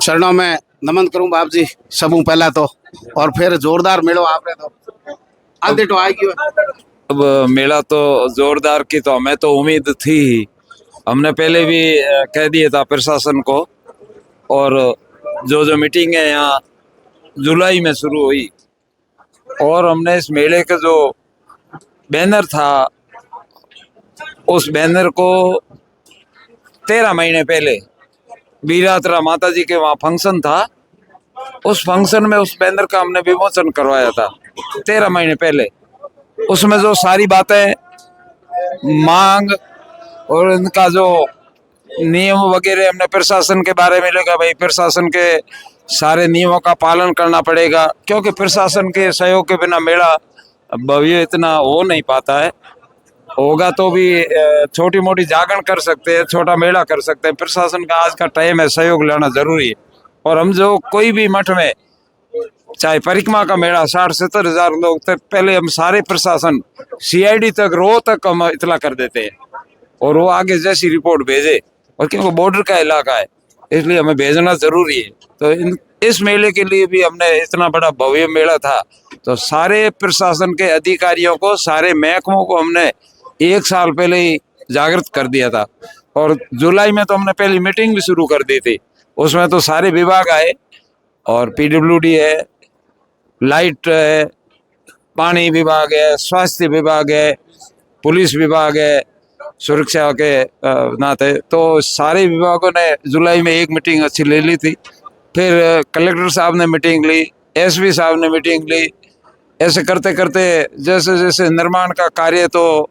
चरणों में नमन करूं बाप जी सबू पहला तो। और फिर जोरदार मेलो आपने तो आधे तो आएगी। अब मेला तो जोरदार की तो हमें तो उम्मीद थी ही। हमने पहले भी कह दिया था प्रशासन को। और जो जो मीटिंग है यहाँ जुलाई में शुरू हुई और हमने इस मेले का जो बैनर था उस बैनर को 13 महीने पहले बीरात्रा माता जी के वहाँ फंक्शन था। उस फंक्शन में उस बैनर का हमने विमोचन करवाया था 13 महीने पहले। उसमें जो सारी बातें मांग और इनका जो नियम वगैरह हमने प्रशासन के बारे में लिखा। भाई प्रशासन के सारे नियमों का पालन करना पड़ेगा क्योंकि प्रशासन के सहयोग के बिना मेला भव्य इतना हो नहीं पाता है। होगा तो भी छोटी मोटी जागरण कर सकते हैं, छोटा मेला कर सकते हैं। प्रशासन का आज का टाइम है, सहयोग लेना जरूरी है। और हम जो कोई भी मठ में चाहे परिक्रमा का मेला 60-70 हजार लोग तक पहले हम सारे प्रशासन सीआईडी तक रो तक हम इतला कर देते हैं और वो आगे जैसी रिपोर्ट भेजे। और क्योंकि बॉर्डर का इलाका है इसलिए हमें भेजना जरूरी है। तो इस मेले के लिए भी हमने इतना बड़ा भव्य मेला था तो सारे प्रशासन के अधिकारियों को, सारे महकमों को हमने 1 साल पहले ही जागृत कर दिया था। और जुलाई में तो हमने पहली मीटिंग भी शुरू कर दी थी। उसमें तो सारे विभाग आए और पीडब्ल्यूडी है, लाइट है, पानी विभाग है, स्वास्थ्य विभाग है, पुलिस विभाग है, सुरक्षा के नाते तो सारे विभागों ने जुलाई में एक मीटिंग अच्छी ले ली थी। फिर कलेक्टर साहब ने मीटिंग ली, एसपी साहब ने मीटिंग ली। ऐसे करते करते जैसे जैसे निर्माण का कार्य तो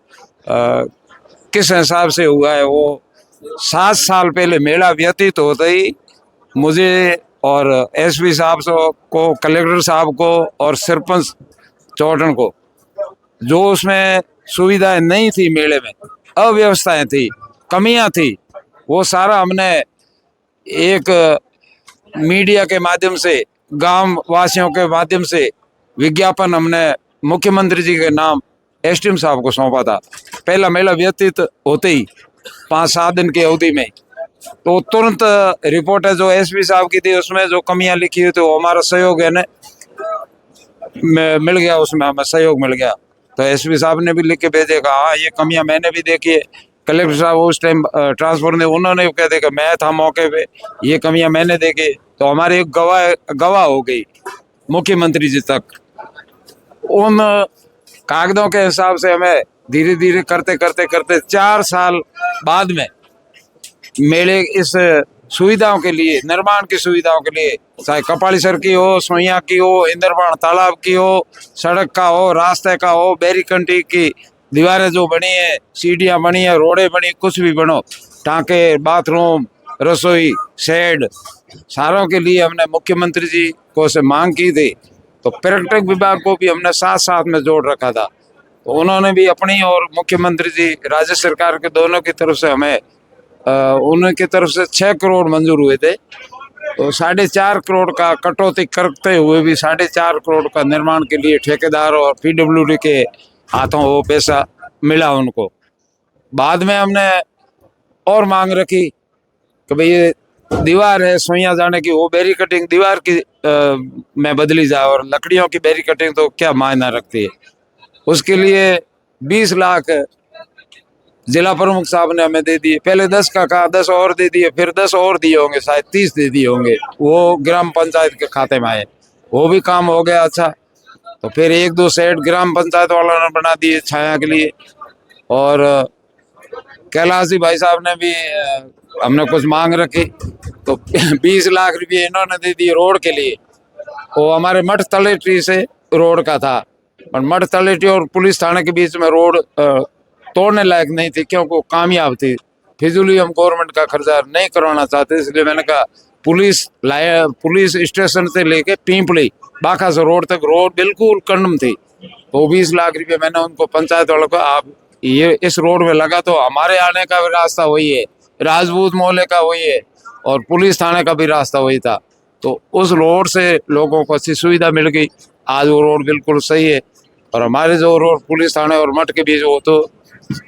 किस हिसाब से हुआ है वो 7 साल पहले मेला व्यतीत होते ही मुझे और एसपी साहब को, कलेक्टर साहब को और सरपंच चौटन को जो उसमें सुविधाएं नहीं थी, मेले में अव्यवस्थाएं थी, कमियां थी, वो सारा हमने एक मीडिया के माध्यम से, गांव वासियों के माध्यम से विज्ञापन हमने मुख्यमंत्री जी के नाम एसडीएम साहब को सौंपा था। पहला मेला व्यतीत होते ही 5-7 दिन की अवधि में तो तुरंत रिपोर्ट है जो एसपी साहब की थी उसमें जो कमियां लिखी हुई थी वो हमारा सहयोग है ना मिल गया, उसमें हमें सहयोग मिल गया। तो एसपी साहब ने भी लिख के भेजेगा, हाँ ये कमियां मैंने भी देखी है। कलेक्टर साहब उस टाइम ट्रांसफर ने उन्होंने कह देगा मैं था मौके पे, ये कमियां मैंने देखी। तो हमारे एक गवाह हो गई मुख्यमंत्री जी तक। उन कागजों के हिसाब से हमें धीरे धीरे करते करते करते 4 साल बाद में मेले इस सुविधाओं के लिए, निर्माण की सुविधाओं के लिए, चाहे कपालीसर की हो, सोइया की हो, इंद्रबाण तालाब की हो, सड़क का हो, रास्ते का हो, बैरीकंटी की दीवारें जो बनी है, सीढ़ियाँ बनी है, रोडें बनी, कुछ भी बनो, टाँके, बाथरूम, रसोई, शेड, सारों के लिए हमने मुख्यमंत्री जी को से मांग की थी। तो पर्यटक विभाग को भी हमने साथ साथ में जोड़ रखा था। तो उन्होंने भी अपनी और मुख्यमंत्री जी राज्य सरकार के दोनों की तरफ से हमें उनकी तरफ से 6 करोड़ मंजूर हुए थे। तो 4.5 करोड़ का कटौती करते हुए भी 4.5 करोड़ का निर्माण के लिए ठेकेदार और पीडब्ल्यूडी के हाथों वो पैसा मिला उनको। बाद में हमने और मांग रखी कि भाई ये दीवार है सोइया जाने की, वो बैरी कटिंग दीवार की में बदली जाए और लकड़ियों की बैरी कटिंग तो क्या मायना रखती है। उसके लिए 20 लाख जिला प्रमुख साहब ने हमें दे दिए। पहले 10 का कहा, 10 और दे दिए, फिर 10 और दिए होंगे, शायद 30 दे दिए होंगे, वो ग्राम पंचायत के खाते में आए, वो भी काम हो गया अच्छा। तो फिर 1-2 सेट ग्राम पंचायत वालों ने बना दिए छाया के लिए। और कैलाश जी भाई साहब ने भी हमने कुछ मांग रखी तो 20 लाख रुपये इन्होंने दे दिए रोड के लिए। वो हमारे मठ तलेटी से रोड का था, पर मठ तलेटी और पुलिस थाने के बीच में रोड तोड़ने लायक नहीं थी क्योंकि वो कामयाब थी। फिजूली हम गवर्नमेंट का खर्चा नहीं करवाना चाहते, इसलिए मैंने कहा पुलिस स्टेशन से लेके पिंपली बाखा से रोड तक रोड बिल्कुल कंडम थी। तो 20 लाख रुपये मैंने उनको पंचायत वालों को, आप ये इस रोड में लगा तो हमारे आने का भी रास्ता वही है, राजपूत मोहल्ले का वही है और पुलिस थाने का भी रास्ता वही था। तो उस रोड से लोगों को अच्छी सुविधा मिल गई। आज वो रोड बिल्कुल सही है। और हमारे जो रोड पुलिस थाने और मठ के बीच वो तो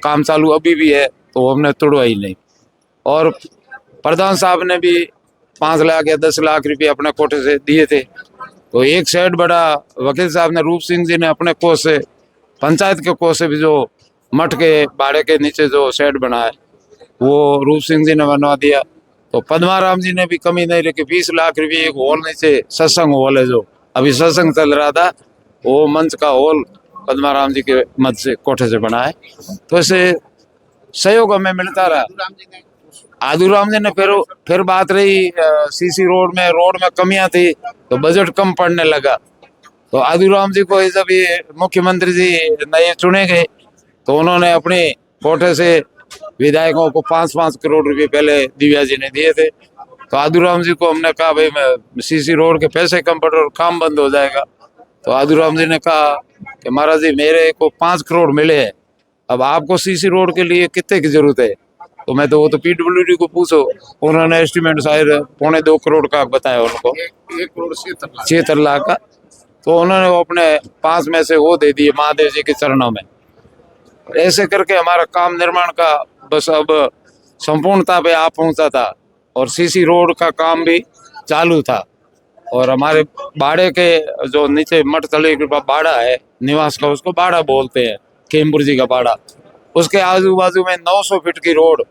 काम चालू अभी भी है, तो हमने तोड़वाई नहीं। और प्रधान साहब ने भी 5 लाख या 10 लाख रुपए अपने कोटे से दिए थे। तो एक शेड बड़ा वकील साहब ने, रूप सिंह जी ने अपने कोष से, पंचायत के कोष से भी जो मठ के बाड़े के नीचे जो शेड बना है वो रूप सिंह जी ने बनवा दिया। तो पद्माराम जी ने भी कमी नहीं रखी, 20 लाख रुपए एक हॉल नीचे, सत्संग हॉल है जो अभी सत्संग चल रहा था, वो मंच का हॉल पद्माराम जी के मत से कोठे से बना है। तो ऐसे सहयोग हमें मिलता रहा। आदूराम जी ने फिर बात रही सीसी रोड में कमियां थी तो बजट कम पड़ने लगा। तो आदूराम जी को जब ये मुख्यमंत्री जी नए चुने गए तो उन्होंने अपने कोटे से विधायकों को 5-5 करोड़ रुपए पहले दिव्या जी ने दिए थे। तो आदूराम जी को हमने कहा भाई मैं सीसी रोड के पैसे कम पड़ और काम बंद हो जाएगा। तो आदूराम जी ने कहा कि महाराज जी मेरे को 5 करोड़ मिले हैं, अब आपको सीसी रोड के लिए कितने की जरूरत है? तो मैं तो वो तो पीडब्ल्यूडी को पूछो, उन्होंने एस्टिमेट शायद 1.25 करोड़ का बताया उनको, 1 करोड़ 76 लाख का। तो उन्होंने वो अपने 5 में से वो दे दिए महादेव जी के चरणों में। ऐसे करके हमारा काम निर्माण का बस अब संपूर्णता पे आ पहुंचा था और सीसी रोड का काम भी चालू था। और हमारे बाड़े के जो नीचे मठ तले के बाड़ा है निवास का, उसको बाड़ा बोलते हैं, खेमपुर जी का बाड़ा, उसके आजू बाजू में 900 फीट की रोड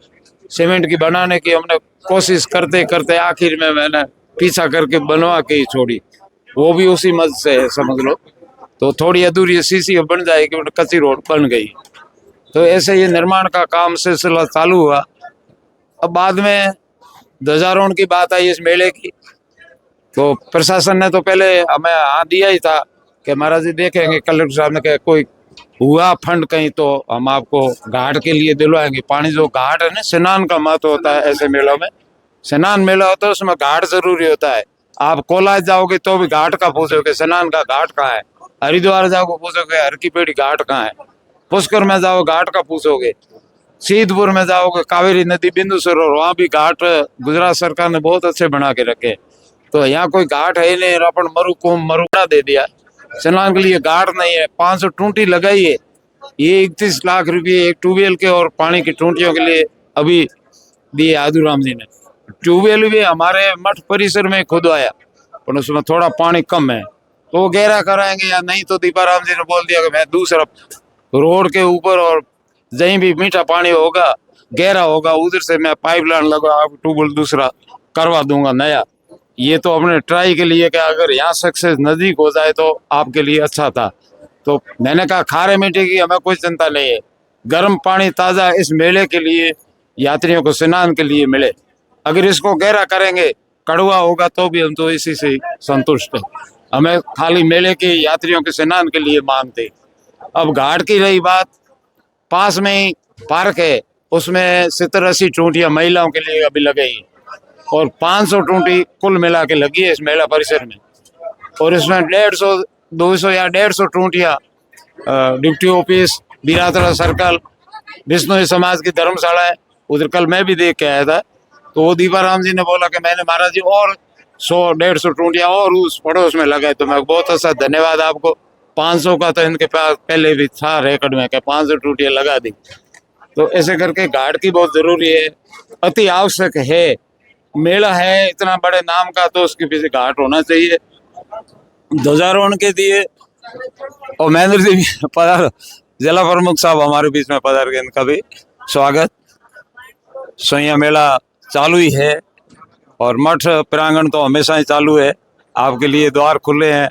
सीमेंट की बनाने की हमने कोशिश करते करते आखिर में मैंने पीछा करके बनवा के ही छोड़ी। वो भी उसी मद से है समझ लो। तो थोड़ी अधूरी सीसी बन जाएगी, कच्ची रोड बन गई। तो ऐसे ये निर्माण का काम सिलसिला चालू हुआ। अब बाद में ध्वजारोहण की बात आई इस मेले की, तो प्रशासन ने तो पहले हमें हाँ दिया ही था कि महाराज जी देखेंगे, कलेक्टर साहब ने कहा कोई हुआ फंड कहीं तो हम आपको घाट के लिए दिलवाएंगे। पानी जो घाट है ना, स्नान का महत्व होता है ऐसे मेलों में, स्नान मेला होता है उसमें घाट जरूरी होता है। आप कोलाज जाओगे तो भी घाट का पूछोगे स्नान का घाट कहाँ है, हरिद्वार जाओगे पूछोगे हर की पेड़ी घाट कहाँ है, पुष्कर में जाओ घाट का पूछोगे, सीधपुर में जाओगे कावेरी नदी बिंदु सरोवर, वहाँ भी घाट गुजरात सरकार ने बहुत अच्छे बना के रखे। तो यहाँ कोई घाट है नहीं, अपन मरुड़ा दे दिया, स्नान के लिए घाट नहीं है। 500 टूंटी लगाई है, ये 31 लाख रुपए एक ट्यूबवेल के और पानी की टूंटियों के लिए अभी दिए आदूराम जी ने। ट्यूबवेल भी हमारे मठ परिसर में खुदवाया पर उसमें थोड़ा पानी कम है, तो वो गहरा कराएंगे या नहीं। तो दीपाराम जी ने बोल दिया कि मैं दूसरा रोड के ऊपर और जहीं भी मीठा पानी होगा गहरा होगा उधर से मैं पाइपलाइन लगा आप ट्यूबवेल दूसरा करवा दूंगा नया। ये तो अपने ट्राई के लिए कि अगर यहाँ सक्सेस नजदीक हो जाए तो आपके लिए अच्छा था। तो मैंने कहा खारे मीठे की हमें कोई चिंता नहीं है, गर्म पानी ताज़ा इस मेले के लिए यात्रियों को स्नान के लिए मिले। अगर इसको गहरा करेंगे कड़वा होगा तो भी हम तो इसी से संतुष्ट है, हमें खाली मेले के यात्रियों के स्नान के लिए मांगते। अब घाट की रही बात, पास में ही पार्क है, उसमें 70-80 टूंटियां महिलाओं के लिए अभी लगाई और 500 टूंटी कुल मिला के लगी है इस मेला परिसर में। और इसमें 150, 200 या 150 टूंटियां डिप्टी ऑफिस, बिरातरा सर्कल, विष्णु समाज की धर्मशाला है, उधर कल मैं भी देख के आया था। तो वो दीपाराम जी ने बोला कि मैंने महाराज जी और 100-150 टूंटियां और उस पड़ोस में लगाए। तो मैं बहुत अच्छा धन्यवाद आपको। 500 का तो इनके पास पहले भी था रिकॉर्ड में, 500 टूटियां लगा दी। तो ऐसे करके घाट की बहुत जरूरी है, अति आवश्यक है। मेला है इतना बड़े नाम का तो उसके पीछे घाट होना चाहिए। ध्वजारोहण के दिए और महेंद्र जी भी पधार, जिला प्रमुख साहब हमारे बीच में पधार गए, इनका भी स्वागत। सोया मेला चालू ही है और मठ प्रांगण तो हमेशा ही चालू है, आपके लिए द्वार खुले हैं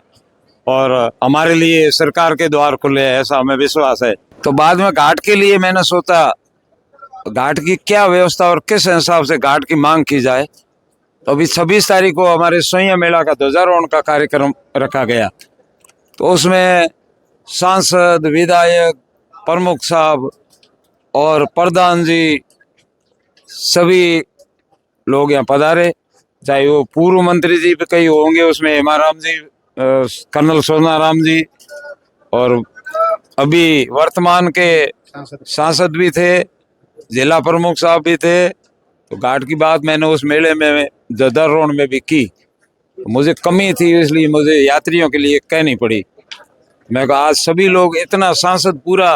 और हमारे लिए सरकार के द्वार खुले हैं, ऐसा हमें विश्वास है। तो बाद में घाट के लिए मैंने सोचा घाट की क्या व्यवस्था और किस हिसाब से घाट की मांग की जाए। तो अभी 26 तारीख को हमारे सोया मेला का ध्वजारोहण का कार्यक्रम रखा गया। तो उसमें सांसद, विधायक, प्रमुख साहब और प्रधान जी सभी लोग यहाँ पधारे, चाहे वो पूर्व मंत्री जी भी कई होंगे, उसमें हेमाराम जी, कर्नल सोनाराम जी और अभी वर्तमान के सांसद भी थे, जिला प्रमुख साहब भी थे। तो घाट की बात मैंने उस मेले में ध्वजारोहण में भी की, मुझे कमी थी इसलिए मुझे यात्रियों के लिए कहनी पड़ी। मैं कहा आज सभी लोग इतना सांसद पूरा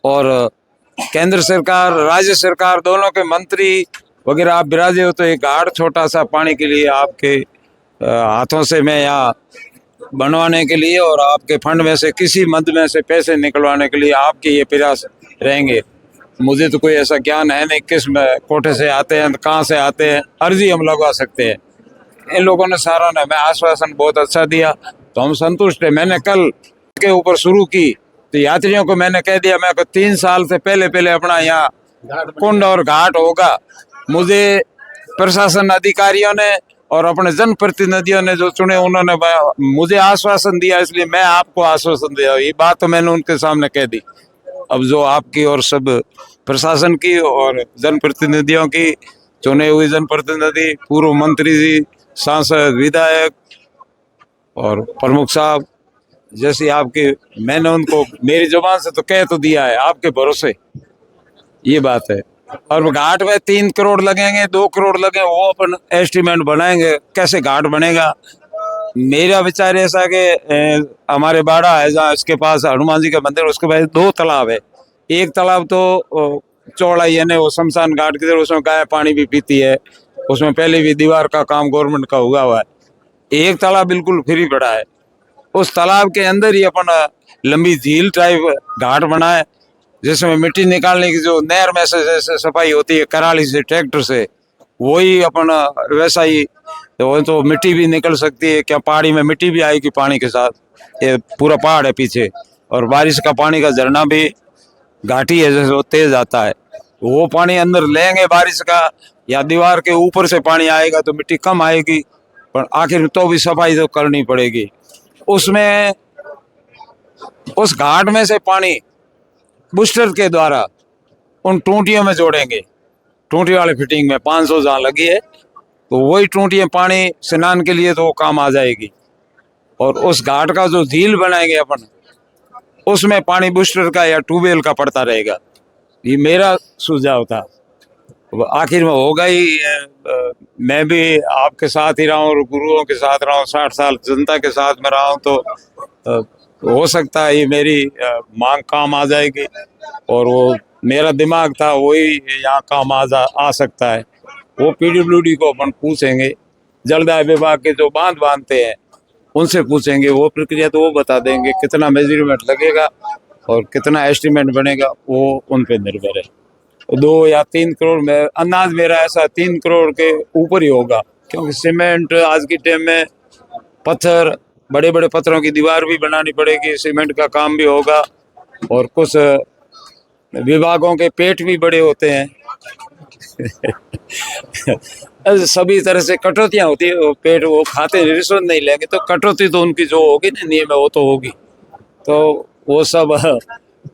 और केंद्र सरकार राज्य सरकार दोनों के मंत्री वगैरह आप बिराजे हो, तो एक घाट छोटा सा पानी के लिए आपके हाथों से मैं यहाँ बनवाने के लिए और आपके फंड में से किसी मद में से पैसे निकलवाने के लिए आपके ये प्रयास रहेंगे। मुझे तो कोई ऐसा ज्ञान है नहीं किस कोटे से आते हैं, कहाँ से आते हैं, अर्जी हम लगवा सकते हैं। इन लोगों ने सारा ने मैं आश्वासन बहुत अच्छा दिया, तो हम संतुष्ट है। मैंने कल के ऊपर शुरू की, तो यात्रियों को मैंने कह दिया, मैं 3 साल से पहले अपना यहाँ कुंड और घाट होगा। मुझे प्रशासन अधिकारियों ने और अपने जनप्रतिनिधियों ने जो चुने, उन्होंने मुझे आश्वासन दिया, इसलिए मैं आपको आश्वासन दिया। ये बात तो मैंने उनके सामने कह दी। अब जो आपकी और सब प्रशासन की और जनप्रतिनिधियों की, चुने हुए जनप्रतिनिधि, पूर्व मंत्री जी, सांसद, विधायक और प्रमुख साहब जैसी आपकी, मैंने उनको मेरी जुबान से तो कह तो दिया है, आपके भरोसे ये बात है। और घाट में 3 करोड़ लगेंगे, 2 करोड़ लगे, वो अपन एस्टिमेट बनाएंगे कैसे घाट बनेगा। मेरा विचार ऐसा कि हमारे बाड़ा है जहाँ, इसके पास हनुमान जी का मंदिर, उसके पास 2 तालाब है। एक तालाब तो चौड़ाई है, वो शमशान घाट की तरह, उसमें गाय पानी भी पीती है, उसमें पहले भी दीवार का काम गवर्नमेंट का हुआ है। एक तालाब बिल्कुल फ्री पड़ा है, उस तालाब के अंदर ही अपन लंबी झील टाइप घाट बनाए, जिसमें मिट्टी निकालने की जो नहर में से जैसे सफाई होती है कराली से, ट्रैक्टर से, वही अपन वैसा ही, वो तो मिट्टी भी निकल सकती है। क्या पहाड़ी में मिट्टी भी आएगी पानी के साथ, ये पूरा पहाड़ है पीछे, और बारिश का पानी का झरना भी घाटी है, जैसे वो तेज आता है, वो पानी अंदर लेंगे बारिश का, या दीवार के ऊपर से पानी आएगा तो मिट्टी कम आएगी, पर आखिर तो भी सफाई तो करनी पड़ेगी। उसमें उस घाट में से पानी बूस्टर के द्वारा उन टूटियों में जोड़ेंगे, टूटी वाली फिटिंग में 500 जहाँ लगी है, तो वही टूटियाँ पानी स्नान के लिए तो वो काम आ जाएगी। और उस घाट का जो झील बनाएंगे अपन, उसमें पानी बूस्टर का या ट्यूबवेल का पड़ता रहेगा। ये मेरा सुझाव था। आखिर में होगा ही, मैं भी आपके साथ ही रहा हूँ और गुरुओं के साथ रहा हूँ, 60 साल जनता के साथ में रहा हूँ, तो हो सकता है ये मेरी मांग काम आ जाएगी। और वो मेरा दिमाग था वही यहाँ काम आ सकता है। वो पीडब्ल्यूडी को अपन पूछेंगे, जलदाय विभाग के जो बांध बांधते हैं उनसे पूछेंगे, वो प्रक्रिया तो वो बता देंगे कितना मेजरमेंट लगेगा और कितना एस्टिमेट बनेगा, वो उन पे निर्भर है। 2 या 3 करोड़ में अंदाज मेरा ऐसा 3 करोड़ के ऊपर ही होगा, क्योंकि सीमेंट आज की टाइम में, पत्थर, बड़े बड़े पत्थरों की दीवार भी बनानी पड़ेगी, सीमेंट का काम भी होगा, और कुछ विभागों के पेट भी बड़े होते हैं सभी तरह से कटौतियां होती है, वो पेट वो खाते, रिश्वत नहीं लेंगे तो कटौती तो उनकी जो होगी ना नियम है वो तो होगी, तो वो सब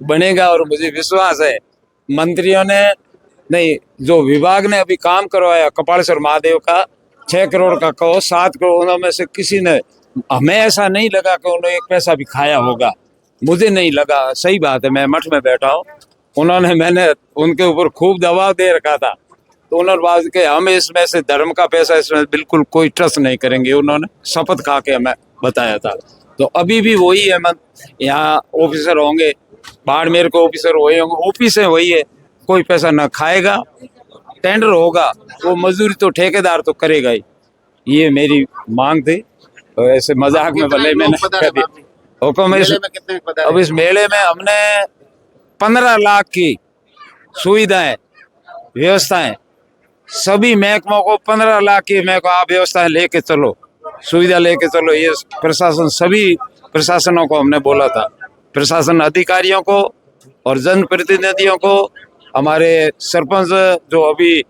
बनेगा। और मुझे विश्वास है मंत्रियों ने नहीं, जो विभाग ने अभी काम करवाया कपालेश्वर महादेव का 6 करोड़ का कहो 7 करोड़, उनमें से किसी ने, हमें ऐसा नहीं लगा कि उन्होंने 1 पैसा भी खाया होगा, मुझे नहीं लगा। सही बात है, मैं मठ में बैठा हूँ, मैंने उनके ऊपर खूब दबाव दे रखा था, तो उन्होंने बात के हम इसमें से धर्म का पैसा इसमें बिल्कुल कोई ट्रस्ट नहीं करेंगे, उन्होंने शपथ खा के हमें बताया था। तो अभी भी वही है, यहाँ ऑफिसर होंगे, बाड़मेर को ऑफिसर वही होंगे, ऑफिस है वही है, कोई पैसा ना खाएगा, टेंडर होगा, वो मजदूरी तो ठेकेदार तो करेगा ही। ये मेरी मांग थी, और ऐसे मजाक में भले मैंने हुक्म। अब इस मेले में हमने 15 लाख की सुविधाएं, व्यवस्थाएं, सभी महकमों को 15 लाख की महकमा आप व्यवस्थाएं लेके चलो, सुविधा लेके चलो, ये प्रशासन, सभी प्रशासनों को हमने बोला था, प्रशासन अधिकारियों को और जनप्रतिनिधियों को। हमारे सरपंच जो अभी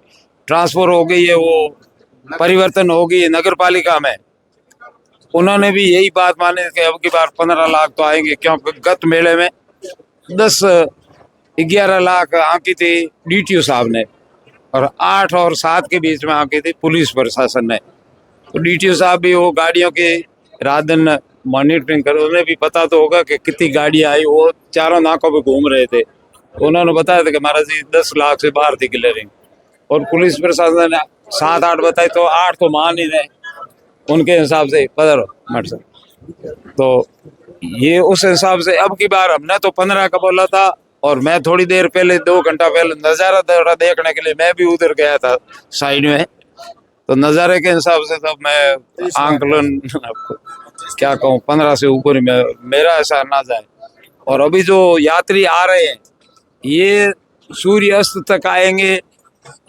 ट्रांसफर हो गई है, वो परिवर्तन हो गई नगर पालिका में, उन्होंने भी यही बात मानी कि अब की बार 15 लाख तो आएंगे, क्योंकि गत मेले में 10-11 लाख आंकी थी DTO साहब ने, और 8 और 7 के बीच में आंकी थी पुलिस प्रशासन ने। तो DTO साहब भी वो गाड़ियों की रात दिन मॉनिटरिंग कर, उन्हें भी पता तो होगा कि कितनी गाड़ियां आई, वो चारों नाकों पे घूम रहे थे, उन्होंने बताया था कि महाराज जी 10 लाख से बाहर थी क्लियरिंग, और पुलिस प्रशासन ने 7-8 बताई, तो 8 तो मान ही रहे उनके हिसाब से, पता मट सर। तो ये उस हिसाब से अब की बार हमने तो 15 का बोला था, और मैं थोड़ी देर पहले 2 घंटा पहले नज़ारा देखने के लिए मैं भी उधर गया था साइड में, तो नज़ारे के हिसाब से तो मैं आंकलन क्या कहूँ 15 से ऊपर ही मेरा ऐसा अंदाजा है। और अभी जो यात्री आ रहे हैं ये सूर्य अस्त तक आएंगे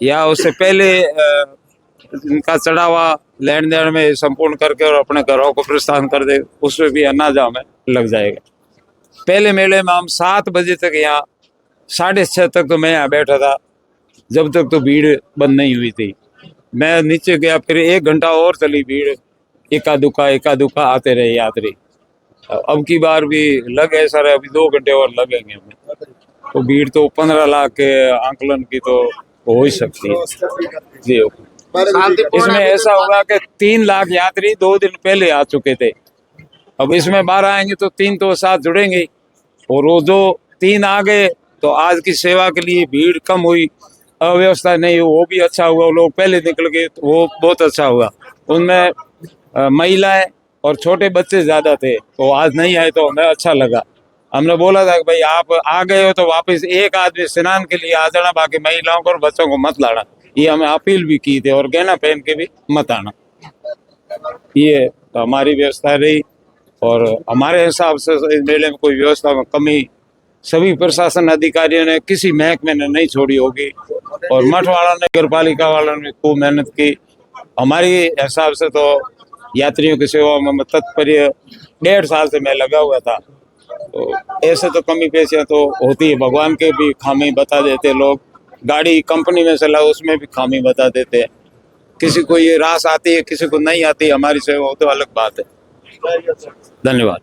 या उससे पहले इनका चढ़ावा लेन देन में संपूर्ण करके और अपने घरों को प्रस्थान कर दे, उसमें भी अंदाजा हमें लग जाएगा। पहले मेले में हम 7 बजे तक यहाँ 6:30 तक तो मैं यहाँ बैठा था, जब तक तो भीड़ बंद नहीं हुई थी। मैं नीचे गया, फिर 1 घंटा और चली भीड़, एका दुका आते रहे यात्री। अब की बार भी लगे सर, अभी 2 घंटे और लगेंगे हमें, तो भीड़ तो 15 लाख के आंकलन की तो हो ही सकती है जी। इसमें ऐसा होगा कि 3 लाख यात्री 2 दिन पहले आ चुके थे, अब इसमें 12 आएंगे तो 3 तो साथ जुड़ेंगे, और वो जो 3 आ गए तो आज की सेवा के लिए भीड़ कम हुई, अव्यवस्था नहीं, वो भी अच्छा हुआ। लोग पहले निकल गए तो वो बहुत अच्छा हुआ। उनमें महिलाएं और छोटे बच्चे ज्यादा थे, तो आज नहीं आए तो हमें अच्छा लगा। हमने बोला था कि भाई आप आ गए हो तो वापस एक आदमी स्नान के लिए आ जाना, बाकी महिलाओं को और बच्चों को मत लाना, ये हमें अपील भी की थी, और गहना पहन के भी मत आना। ये तो हमारी व्यवस्था रही, और हमारे हिसाब से इस मेले में कोई व्यवस्था में कमी सभी प्रशासन अधिकारियों ने किसी महकमे ने नहीं छोड़ी होगी, और मठ वालों ने, नगर पालिका वालों ने खूब मेहनत की। हमारी हिसाब से तो यात्रियों की सेवा में तत्पर 1.5 साल से मैं लगा हुआ था, तो ऐसे तो कमी पेशियां तो होती है, भगवान के भी खामी बता देते लोग, गाड़ी कंपनी में चला उसमें भी खामी बता देते हैं, किसी को ये रास आती है किसी को नहीं आती, हमारी सेवा हो तो अलग बात है। धन्यवाद।